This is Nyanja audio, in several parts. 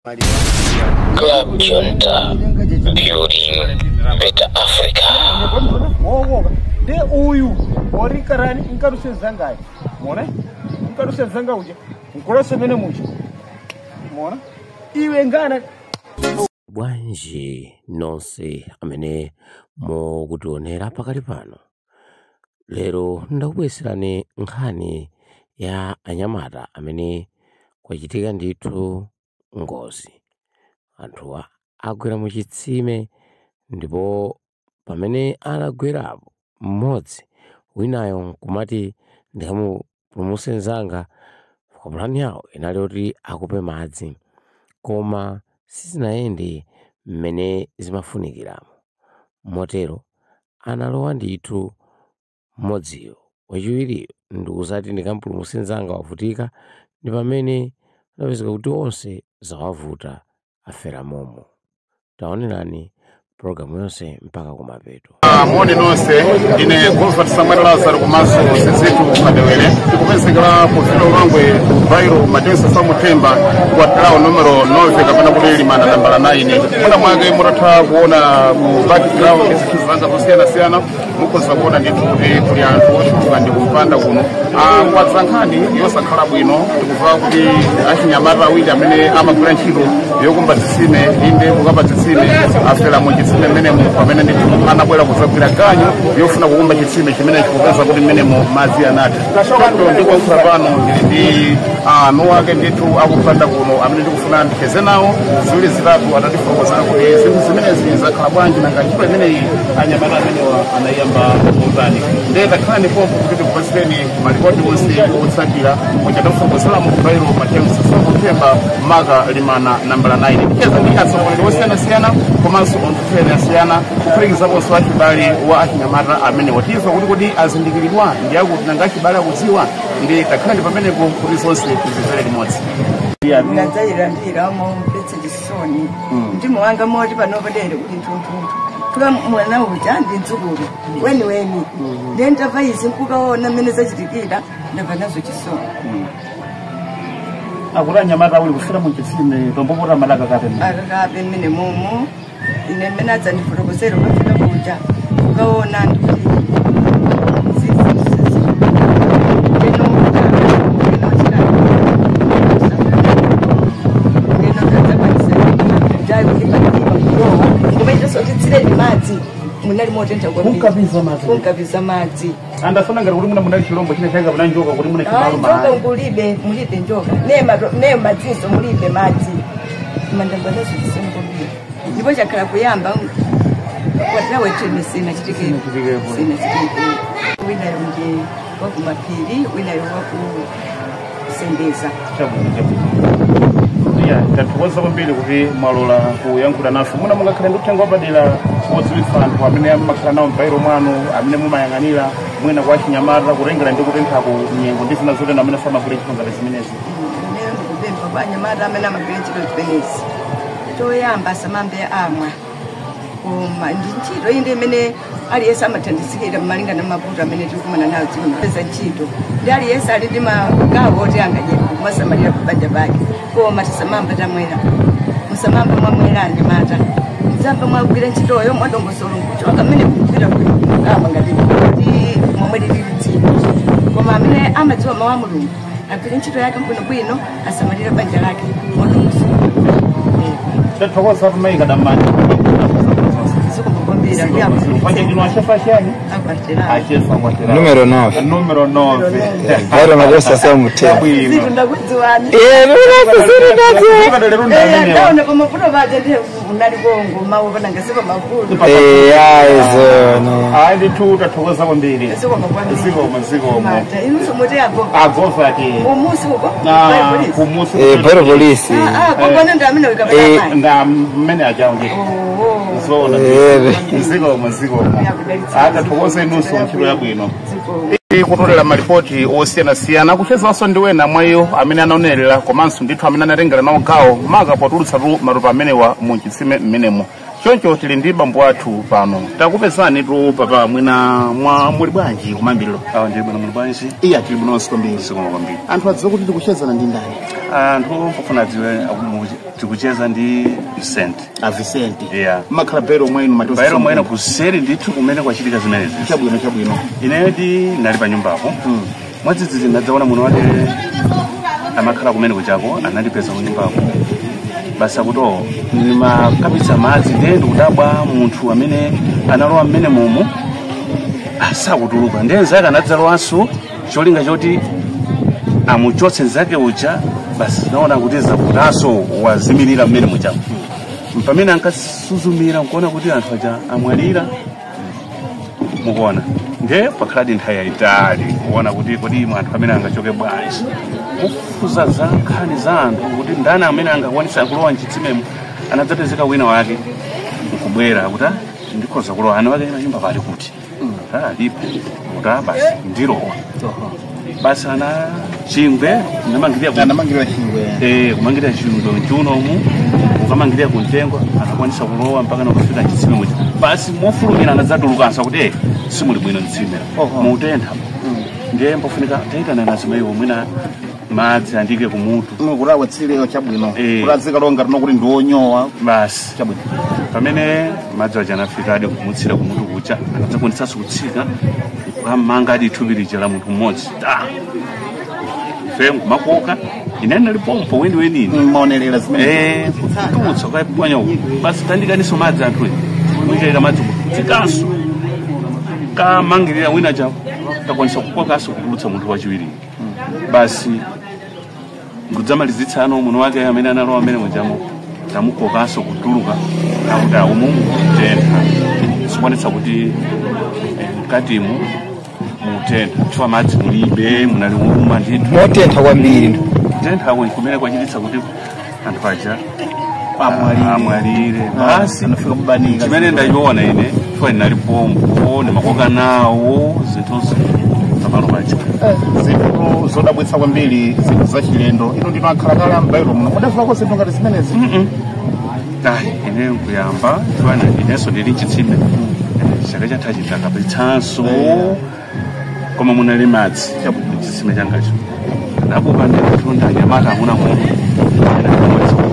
Club Junta, building better Africa. De uyu ori karani inkaruse zangai mona inkaruse zanga uje nkolose mene muche mona iwe ngana bwanji nonse amene mukutionera pakali pano. Lero ndakubweserani nkhani ya anyamata amene kwachitika ndithu ngozi. Anthuwa agwera mu chitsime ndipo pamene anagwerapo mmodzi winayo nkumati ndikamupulumutse nzanga, kapulani yawo inali kuti akupe madzi koma sizinayende mmene zimafunikiramo. Motero analowa ndithu mmodziyo, wachiwiriyo ndikuzati ndikampulumutse nzanga wavutika, ndi pamene anapezeka kuti onse zawavuta afera momo. Taonerani programu yonse mpaka kumapeto. Mwone nonse ine Comfort Samuel Lazaro kumaso sezetu kadewere tikupezekera kufilo lwangwe Bairo Matensa Samutemba kwa trao numero 9 kapena kuleli mana nambala 9 muna mwage muratha kuona ku background zikizanga kusiyana mukoza kuona ndi kuli anthu oshuka ndi kupanda kuno kwa tsankhani yosakhala bwino tikuva kuti achinyamata awiri amene amagwira ntchito yokumba zitsime inde kukamba zitsime afera mu chitsime menemo pamene ndi anabwera kuzagwira ganyo yofuna kukumba chitsime chimene chikupeza kuti menemo madzi anati kato ndikuyankhula pano ndi nowake ndithu akupanda kuno amene ndikufuna ndicheze nawo ziwiri zitatu atatifotokozera kuti zinthu zimenezi zakhala bwanji nanga ntchito imeneyi anyamata amenewa anayamba motani. Ndiye takhala ndipompo kuti tikupasireni malipoti onse otsatira kuja takufotokozera mu Bairo Matensa Samutemba maka limana nambala 9 ticheza ndi atsogoleri osiyanasiyana komanso onthutsene asiyana kuphatikizaponso achibale wa achinyamata amene watifa kuti azindikiridwa ndi akuti nanga achibale akudziwa. Ndi takhala ndi pamenepo kuti zonse tizimvere limodzi. Ndadzayirandira mpetse chisoni ndi muwanga moti panopodere kuti ntuntuntu kuba mwana uja ndi nzukulu weni ndiye ndamva izi nkukaona mmene zachitikira ndamva nazo chisoni. Akuti anyamata uli kufera mu chitsime tombopota malaka akape mmene momo ine mmene adzandifotokozera ukafika kuja ukaona ndikuti munali motenta kwa kunkabiza madzi andafuna ngati kuti munali chilombo chine changa muna njoka kuti muna chimalo njoka mulibe njoka ne madziso mulibe madzi mandamba nazo zisengo mbili ndipo chakhala kuyamba kwatlawe tene sina chitikeni winayo nje wakumapiri winayo wakusendeza tatukoza kwambiri kuti mwalola kuyankhula nafe muna mungakhale ndikutenga wabadira odziwitsa anthu amene amakhala nawo m'Bairo mwanu amene mumayang'anira mwina kwa achinyamata kutengera ndi kutenthako nyengo ndi zina zotena amene samagwira ntchito ngati zimenezi. Lero ndikupempha kwa anyamata amene amagwira ntchito zimenezi choyamba asamambe amwa koma ndi ntchito iyi ndi imene aliyense amathandizikira malingana ndi mavuto amene tikukumana nawo dzino peza ntchito ndi aliyense ali ndi magawo oti angadyera kumasamalira kubanja pake koma tisamamba tamwera musamamba mwamwera anyamata muzamba mwagwira ntchitoyo mwadongosolo nkuchoka mmene kugwira kama ngati momwelelire dzino koma amene amadziwa mawu a Mulungu agwira ntchito yake bwinobwino asamalira banja lake mwadongosolo. Tathokoza tumayika damani Numero 9. Numero 9. Bairo Matensa Samutemba. Tathokoza kwambiri. Bairo Polisi. Ndamene ajaungi. Mziko. Ata tukoze nusu ntchito yabwino. Kutolera malipoti osiyanasiyana kuchezanso ndi wena mwayo amene anaonerera komanso ndithu amene anatengera nawo gawo maka potulutsa malupa amenewa mu chitsime mmenemo. choncho tili ndi bambo athu pano takupezani tu papa mwina mwa muli bwanji kumambiriro awa ndi bwana muli bwanji iya tili bwinonso kwambiri sikoma kwambiri anthu adziwa kuti tikuchezana ndi ndani anthu pofuna dziwe tikucheza ndi Vicent Vicent yeah makhala Bairo mwenu Matonsa Bairo mwenu kuseri ndithu kumene kwachitika zimenezi chabwino ine nali pa nyumbapo mwadzidzidzi ndadzaona muno wake amakhala kumene kuchako anandipeza ku nyumbako basa kuto makapitsa madzi ndendo kudabwa munthu amene analowa mmene momo asakutuluka ndenzake anadzalowanso cholinga choti amuchotse nzake uja basi naona kuti zakutaso wazimirira mmene muchako pamene ankasuzumira nkuona kuti anthu aja amwalira mukuona nde pakhaladi nthawi yayitali kuona kuti kodi anthu amene angachoke bwanji kufuza za nkhani za anthu kuti ndani amene angakwanisa kulowa mchitsimemo anadzapezeka wina wake nkubwera kuti ndikhoza kulowa ana wake nyumba pali kuti alipo kuti basi ndilowa basi ana chingwe anamangirira chingwe kumangirira chingwe mchunomu ukamangirira kuntengwa anakwanisa kulowa mpaka nakufika mchitsimemo basi mofulumira anadzatulukanso kuti simuli bwino mtsimera mutentha ndiye mpofunika taitana nazimayiwo mwina madzi andike kumutu kulawa tsileyo chabwino kulazika longa tinokuti ndionyowa basi chabwino pamene madzi aja anafikadi kumutsira kumutu kucha anadzakwanitsanso kutsika kukamanga adi thupi lija la munthu mmodzi fengu makoka ine nalipompo wendiwenini maonerera zimene kututsa kaipwanya basi tandikaniso madzi anthu mwikaika madzi kutsikaso kamangirira wina chapo takwanisa kukokaso kutulutsa munthu wachiwiri basi ngudzamalizitsa ano muno wake amene analowa amene mujamo tamukokaso kutuluka akuti aumu mutentha sikwanitsa kuti mkatimu mutentha chifukwa madzi mulibe munaliuma ndithu motentha kwambiri kutentha kumene kwachititsa kuti anthu aja amwalire basi chimene ndachiona ine chifukwa ndinalipompo ndimakoka nawo zinthuzo pamalo paja zinthu zodabwitsa kwambiri zinthu zachilendo ino ndino akhalakala m'Bairo muno mudafulako zinthu ngati zimenezi ine nkuyamba chifukwa inenso ndili mchitsime chaka chathachi ndakapitsanso koma munali madzi mchitsime changacho ndakupa ndikutunda nyamata amuna momo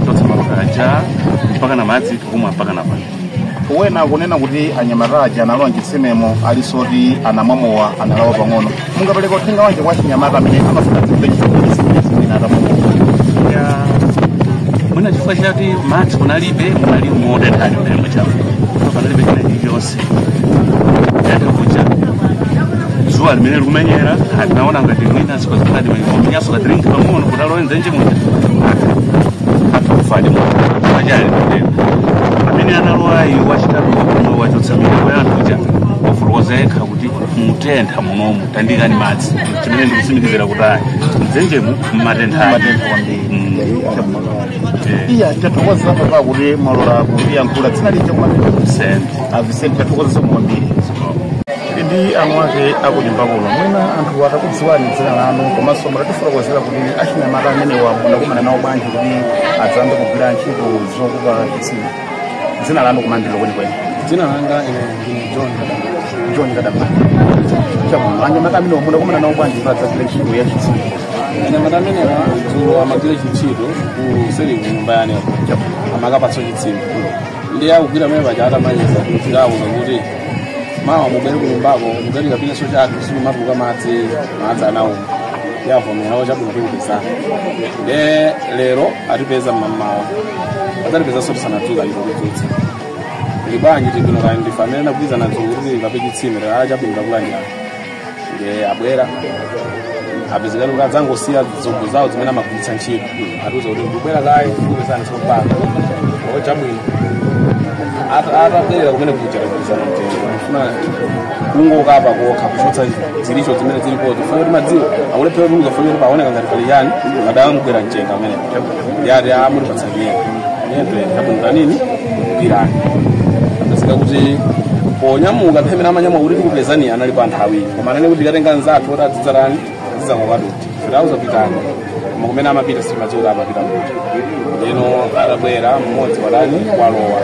kutotsa malokaja mpaka na madzi tikumwa mpaka na pano wena akunena kuti anyamata aja analowa mchitsimemo alisoti anamwamowa analawa pang'ono mungapereka uthenga wanje kwa chinyamata amene amafuna dzimbe mwina chifukwa chati madzi munalibe munali modentali mmene muchapo panalibe china chilichonse yatakucha zuwa limene likumenyera atinaona ngati mwina sikozikadi omenyaso kadirinki pang'ono kuti alowe nzenje muja atufadi mwajali amene analowayi wachitatu wakuno wachotsa mileko ya anthu uja wafulukoza yekha kuti mutentha munomu tandikani madzi chimene ndikusimikizira kuti ayi nzenjemu mmatenthayi iya tathokoza papa kuti malola kuyankhula dzina lija kumapita Vicent tathokoza kwambiri ndi anu ake akunyumba kuno mwina anthu atakudziwani dzina lanu komanso mutatifotokozera kuti achinyamata amenewa munakumana nawo bwanji kuti adzambe kugwira ntchito zokupa chitsime dzina lanu kumandiro kwenikweni dzina langa ndi John Kadamba chabwino anyamata amenewa munakumana nawo bwanji kuti adzagwire ntchito ya chitsime anyamata amenewa amagwira ntchito kuseri kunyumba yaneyo amakapatsa chitsime ndi akugwira amene paja atamaliza kuti awuza kuti mawa mubere kunyumbako mubere kapina so chake simumavuka madzi anauma yavomerawo chabwino kuipeza nde lero atipeza mmamawa atatipeza soti sanatuka chikukudzutsa ndibwanji tibwino kani ndifanire nagwiza nadzuku kuti ngape chitsime lero chabwino kakulanjana nde abwera apezekani kuti adzangosiya zombo zawo zimene amagwiritsa ntchito atiuza kuti ndibwera kayi kupesani sopaka o chabwino atabwerera kumene kuchakagwirizana mtengo afuna kungokapa kokha kuchotsa zilicho zimene zilipo zifuna kuti madziwo akulephera kuti uzafuna kuti paoneka ngati pali yani adamugwera mchenga amene yati amuli patsakiye nende chabwino nini kupirani apezeka kuti ponyamuka pemene amanyamuka kuti tikupezani anali pa anthu awiri koma anene kuti tikatenga nzathu kuti adzidzarani zidzangokatuti kuti auzapitani koma kumene amapita simadziwo kuti amapita kuti leno atabwera mmodzi wadani walowa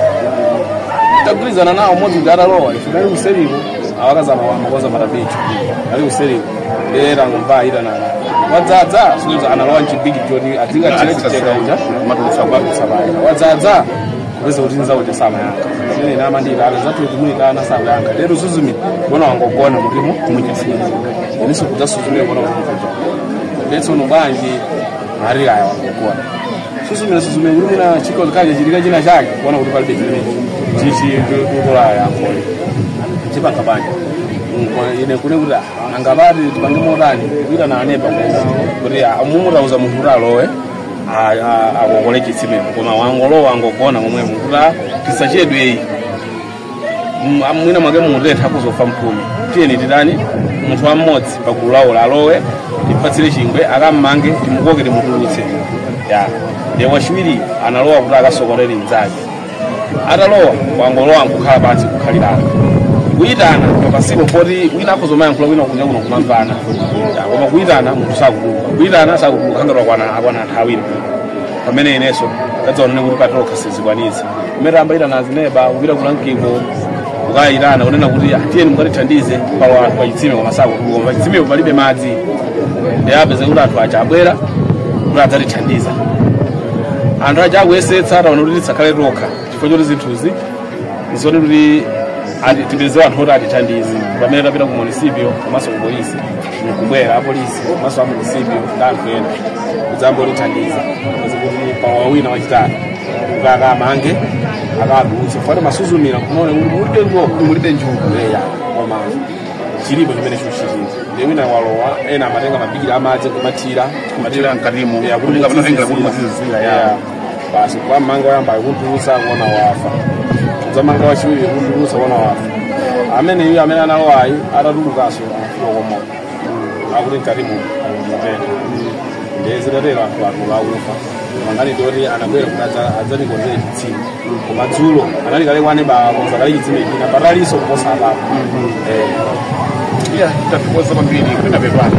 tagulizana nawo modzi gara lowa ifudali uselivo awakazama wamakoza marabicho ali uselivo era ngomba ira nana wadzadza suzo analowa nchibigi jodi atinga cheka uja matulisa kwa kusabaya wadzadza bese utinza uja sama yanga nene nama ndira ala zatu kumulika na sama yanga lero suzumi bona wangogona mutimo kumujisiza niso kudasuzumi bona wangogona letso no banji ari aya wangogona suzumi ngurumina chiko kaje chirika china chake bona kuti pali bejini chichi kutola yakole chipaka banja ine kune kuti angabati tipange modani kuita na anepa kuti amumurauza munthu alowe akokole chitsimemo koma wangolowa angogona komwe mukuta tisachedwe iyi mwina mwake mutetha kuzofa mphumi tiyeni titani munthu wamodzi pagulu lawo alowe tipatsire chingwe akammange timukoke timutulutse ya ndiye wachiwiri analowa kuti akasokolere mnzake atalowa wangolowa nkukhala pansi kukhalirana kuitana pasipo poti wina akuzomayankhula wina kunja kuno kumamvana koma kuitana munthu sakutuluka kuitana sakutuluka khangatwa akwana nthawi ino pamene ineso kadzaonene kuti patoka sizikwanitsa kumene ambaitana azineba kupita kula mkingo ukayitana kunena kuti tiyeni mukatithandize pa chitsime koma sakutuluka koma chitsime palibe madzi ndi apeze kuti anthu aja abwera kuti adzatithandiza anthu aja akuyesetsa ataona kuti tisakhale tokha chifukwa choti zinthuzi nzoni kuti tipeze anthu oti atithandize pamene tapita ku munisipio komanso ku polisi mukubwera apolisi komanso a munisipio ndi anthu ena kudzamba otithandiza kuti pawawina wachitatu kuti akamange akadutse fati masuzumira kumaona kuti mulibe njuga eya koma chilipo chimene chochitika ndi wina walowa ena amatenga mabigiri amadzi kumatira mkatimo yakulinga panotenga kuti mazizira ya basi kwa manga yamba kuntulusa kuona wafa zamanga wachiwiri kuntulusa kuona wafa amene iye amene analowayi atatulukaso afulokomo akuti mkatimo mupeta ndezitatera anthu akufa mangani ndoti anabwera kuti adzanikonzere chitsime koma dzulo anali kale kwane bakonza kale chitsime china pataliso kuposa apapo tatukoza kwambiri kwina pepani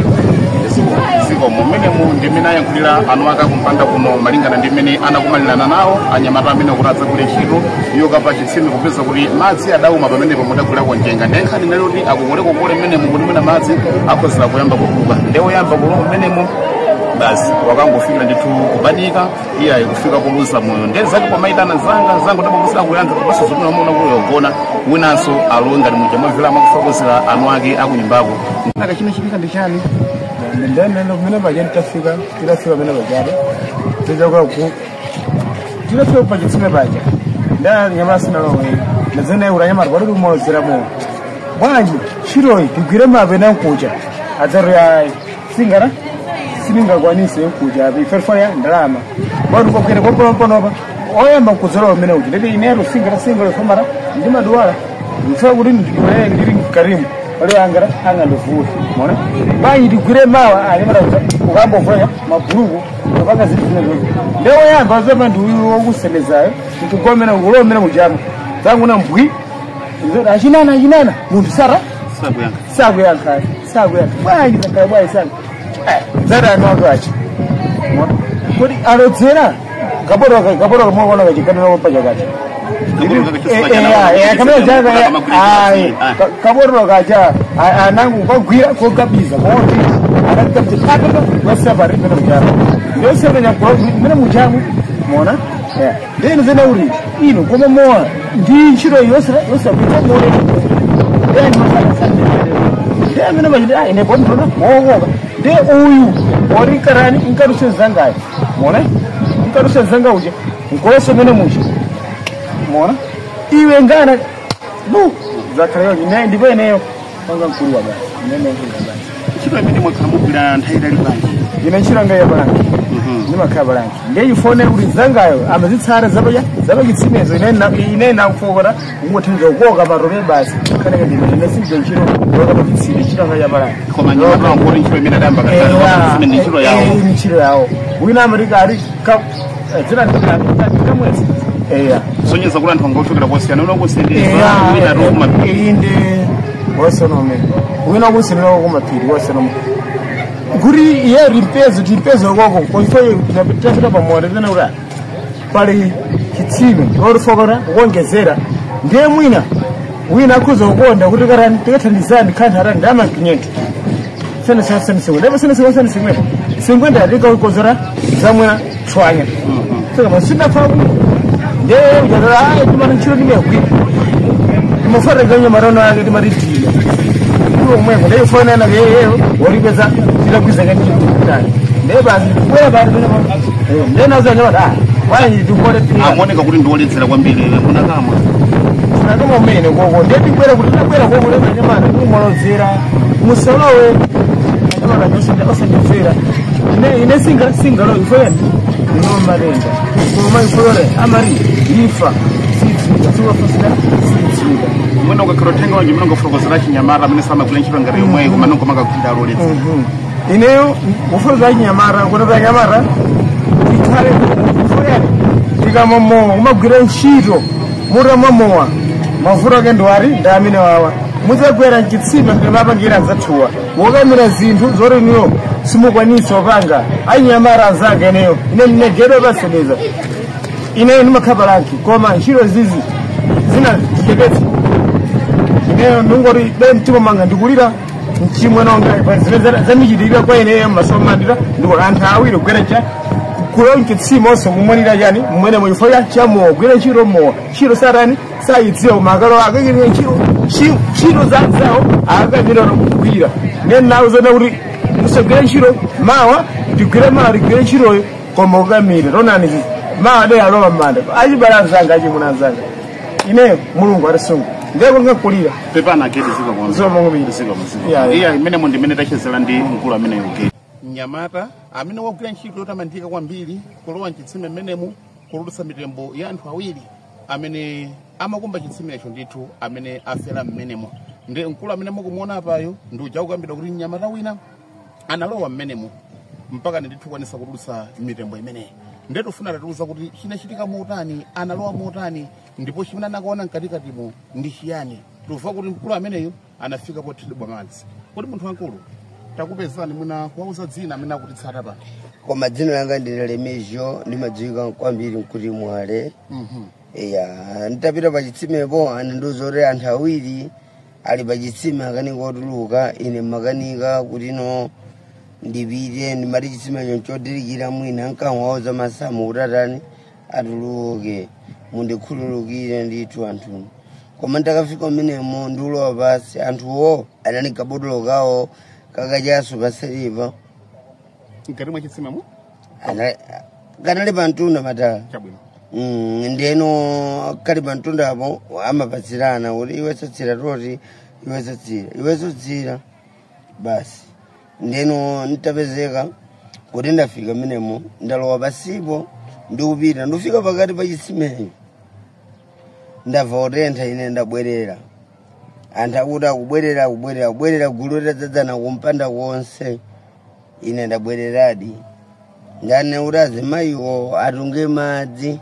ziko mmene ndimene ayankhulira anu akakumpanda kuno malingana ndi mmene anakumalirana nawo anyamata amene kuti adzagule ntchito yokapa chitsime kupeza kuti madzi adauma pamenepo mudagulako njenga ndenkhani nali kuti akukolekokole mmenemo kuti mwina madzi akhozera kuyamba kutuluka ndewoyamba kuloko mmenemo basi wakangofikira ndithu kubadika iye ayikufika kuluza moyo ndezake kwamaitana zanga tapamusira kuyanga kupaso zomwe amona kuyogona winanso alowe ngati muja mwavira amakufokozera anu ake akunyumbako naka china chipika ndi chani ndendende kumene paja titafika pamene pajada tidafika pa chitsime paja nda nyamala sinalowe ndazene uranyamala kwati kumozera moyo bwanji chiroyi tigwire mape nankucha adzaro ya singara siningakwanise kuja biferfaya ndalama bado kokere poponopa oyamba kuzolowa mene uti ndeti inero singara famara ndi madwala ndifuna kuti ndikule ndiri karimu wale angara angandovuta mona bayi digure mawa ali mara ukambovaya mabuluku ukanga zitine leo yamba zama ndi wokusemezayo ndikugomena ulomena mujama zangu na mbwi nzo achinana muntu sara sakuyanga bayi zakaya bayi sana zara anwagachi kodi alodzera kaboro mwana kachikana no pachakati kamera jaga kaboro kacha anangu kwagwira kokabiza moti anakapti pakata wasafari kana mujana ndio sema nyakwa mena mujamu mona ndeni zena uri ino koma moa ndi nchiro yosra kuita more yani masala mena majida ine bondona mogo de uyu ori karani inkaruse zangaye mona inkaruse zanga uje ngose mena mushi mona iwe ngana bu zakarayo ine ndibo eneyo panga nkuru waba nene ngaba chito imene mwakhamubira nthaira libanji ine chiranga ya balangi nimakaba langi ndeyi fone uri zangayo amazitsara zabagitsimeza ine na kufogora ngothenga ukoka barobe basi kana ngadi nesinje nchiro ngoba bagitsime chiranga ya balangi koma nyama ngori nchiro imene damba kana simene nchiro yawo wina amerika ari ka zira ndikamwezi sonyeza kuti anthu angochokera kwasiyana unongosendeza wina rokumapiri inde wasonome wina kusindira kumapiri wasonome guri ye rimpezo koko koifoye tunapita pamoja tena ura pale kitsime orufogora wongezera ndiye wina akuza ukonda kuti karani tikathandizani kanthu atani ndama 500 sene singwenda ndikakozera zamwera chwanya saka masinafa ndiye ujadala timana nchiro ndimegwira mufata ganyo marono ake timatidira umweko ndiye fona na yeyo walipeza tilakwiza kanchi kutani ndiye basi kubwera basi ndiye nazanyamata wanyi tikole amoneka kuti ndiwoletsera kwambiri munakamwa kama umene koko ndiye tikwera kuti takwera koko lezanyamata kumolozera musalowe nyamata nyose ndakasandifera ine singalo ifoyani inomalenga koma ifoyore amari ifa sitsika siwafasira sitsika mwena ukakharotenga wanje mnonga furokozera chinyamata amene samagwira ntchito ngati yomwe koma nonga makagwira aloletsa ineyo ufuroza chinyamata kunota nyamata tikhale ifoyani tikamomowa kumagwira ntchito mutamomowa mavuto ake ndiwari ndamene wawa mudzagwera mchitsime ndemapangira nzathuwa wokamira zinthu zoti niyo simukwanisa opanga anyamara anzake ineyo ine ndinegedwa pasedeza ineyo ndimakhala lanki koma ntchito zizi zina zichepetsa ineyo ndingoti be mtima manga ndikulira mchimwe nonga zimene zamichitikira kwa ineyo masomandira ndikuti anthu awiri kugwera cha kulo mchitsime onse kumwanira chani mmwene muchifoya chamowa gwera ntchito mowa ntchito satani sayidziwa kumakalo akakirira ntchito zawo akakapita kugwira ndeni nawo zona kuti musagwire ntchito mawa tigwire mawa tigwire ntchitoyo koma kukamira tonani mawa de alowa m'manda achibala anzanga achimuna anzanga ine mulungu atisunga ndiye kungakulira pepana geti zomongomira iya imene ndimene tachezera ndi mkulu amene yogeti mnyamata amene wagwira ntchito yotamandika kwambiri kulowa mchitsime mmenemu kulutsa mitembo ya anthu awiri amene amakumba chitsimecho ndithu amene afera mmenemo ndi mkulu amene mukumuona apayo ndi uja kukambira kuti mnyamata wina analowa mmenemo mpaka ndithu kwanisa kudutsa mitembo imeneyi ndiye tufuna tatiuza kuti chinachitika motani analowa motani ndipo chimene anakaona mkatikatimo ndi chiyani tuva kuti mkulu ameneyo anafika pothedwa madzi kuti munthu wankulu takupezani mwina kuwauza dzina amene akutitsata pa koma dzina langa ndine Lemizio ndimadziwika kwambiri mkuti Mwale iya nditapita pa chitsimepo anandiuza anthu awiri ali pa chitsime akanika otuluka ine makanika kuti no ndipite ndimati chitsimecho chodirikira mwina nkamwauza masamu kuti atani atuluke mundikhululukire ndithu anthu koma ndakafika mmenemo ndiulowa pasi anthuwo anali kabotolo kawo kakachaso paseripa mkati mwa chitsimemo kanali pantunda matala ndeno kali pantunda apo amapatsirana kuti iwe satsira toti iwe satsira basi ndeno nditapezeka kuti ndafika mmenemo ndalowa pasipo ndikupita ndifika pakati pa chitsimecho ndabva utentha ine ndabwerera anthu akuti akubwerera gulu litadzadzana kumpanda konse ine ndabwereradi ndane kuti azimayiwo atunge madzi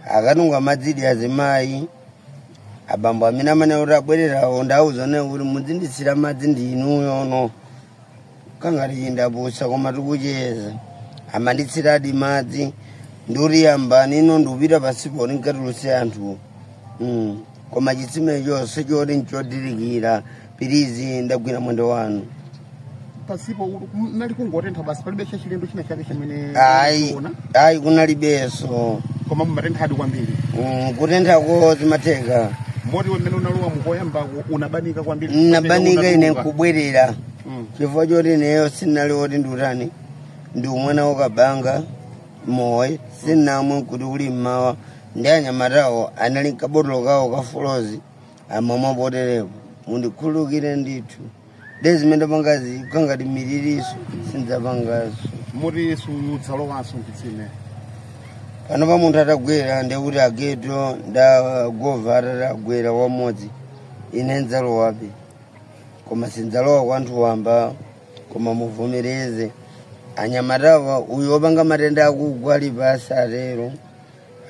akatunga madzidi azimayi abambo amene amene kuti abwererawo ndauzane kuti mudzinditsira madzi ndi inuyo no kangati chindapusa koma tikucheza amanditsiradi madzi nduri yambani ino ndikupita pasipo ndinkatulutse anthu koma chitsimecho sichoti nchodirikira pirizi ndagwira mwendo wanu pasipo nali kungotentha basi palibe chachilendo china chake chimene ayi kunalibenso koma mumatenthadi kwambiri kutenthako zimatheka moti wamene unalowa mukoyamba unabanika kwambiri nabanika ine nkubwerera chifukwa choti ineyo sinali oti ndiutani ndi umwana wakabanga moyo sinamwe kuti uli mmawa ndi anyamatawo anali kabotolo kawo kafulozi amamwa poterepo mundikhululukire ndithu dezimene pangazi kangati miliriso sinzapangaso moti sudzalowanso mchitsime pano pa munthu atagwera ndekuti ageto ndagova atagwera wamodzi ine ndzalowabe koma sindzalowa kwa anthu wamba koma muvomereze anyamatawa uyu wopanga matenda akugwa ali pasi atero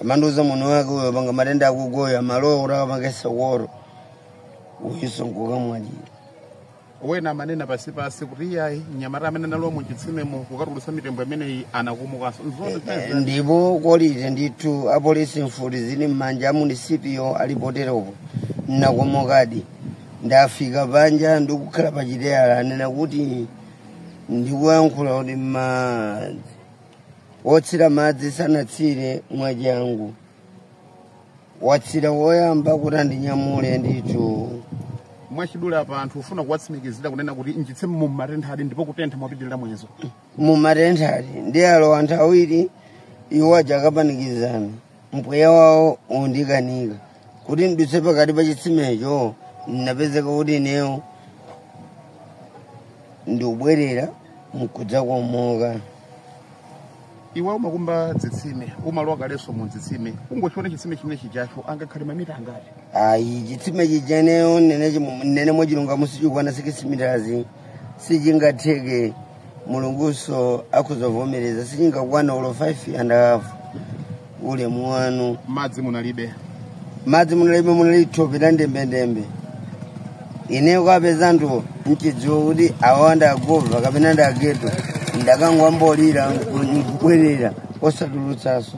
amanduza muno wake uyu wopanga matenda akugwa amalowa kuti akapanga sokoro uyisongoka mwajira wena manena pasi pasi kuti iyayi nyamata amene nalowa mu chitsimemo kukatulutsa mitembo imeneyi anakumukanso ndipo kolite ndithu apolisi mfuti zili m'manja a munisipio alipoteropo nakomokadi ndafika panja ndikukhala pachiteyala anena kuti ndikuyankhula kuti madzi wotsira madzi sanatsire mwachangu watsira woyamba kuti andinyamule ndithu mwachidule apa anthu ufuna kuwatsimikizira kunena kuti mchitsime mu matenthadi ndipo kutentha mwapitirira mwezo mu matenthadi ndi alo anthu awiri iwo aja akapanikizana mpweya wawo undikanika kuti ndidutse pakati pa chitsimecho napezeka kuti ineyo ndiubwerera mkudza komoka. Iwe umakumba dzitsime umalowa kaleso mu dzitsime ungochiona chitsime chimene chichacho angakhale mamita angati? Ayi chitsime chijeneyo nene mochilunga musichikwana 6 meters sichingatheke mulunguso akuzovomereza sichingakwana ulo 5.5 ulemu wanu. Madzi munalibe munali thope la ndembendembe ine kwapeza anthu mchidziwo kuti awanda agova kapena ndageto ndakangwambolira nkubwerera osatulutsaso.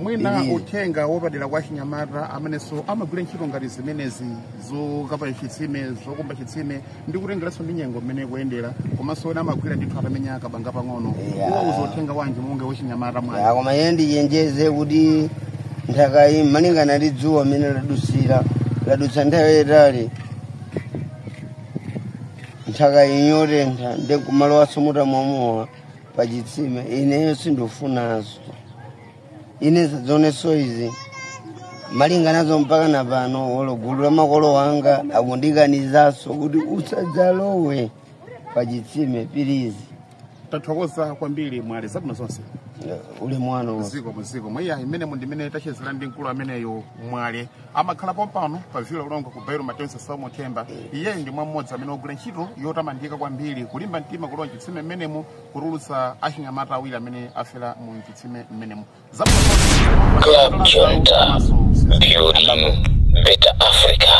Mwina uthenga wopadera kwa Chinyamata amenenso amagwira ntchito ngati zimenezi zokapa chitsime zokumba chitsime ndi kutengeranso ndi nyengo mmene kuyendera komanso ena amagwira ndithu atamenya akabanga pang'ono uwauza uthenga wanji munge waChinyamata mwana? Koma iye ndichenjeze kuti nthaka iyi malingana ndi dzuwa amene ladutsa nthawi yayitali nthaka inyotentha ndi kumalowa somuta momowa pa chitsime ineyo sindifunazo ine zadzoneso izi malinganazo mpaka na pano olo gulu la makolo wanga akundikanizaso kuti usadzalowe pa chitsime pilizi. Tathokoza kwambiri mwale zabwino zonse. Ule mwana muziko mweya imene mundimene tachezera ndi mkulu ameneyo mwale amakhala pompano pa vila ulongo ku Bairo Matensa Samo Temba. Iye ndi mmodzi amene ogwira ntchito yotamandika kwambiri kulimba mtima kulowa chitsime mmenemu kutulutsa achinyamata awiri amene afera mu chitsime mmenemu. Club Junta, building better Africa.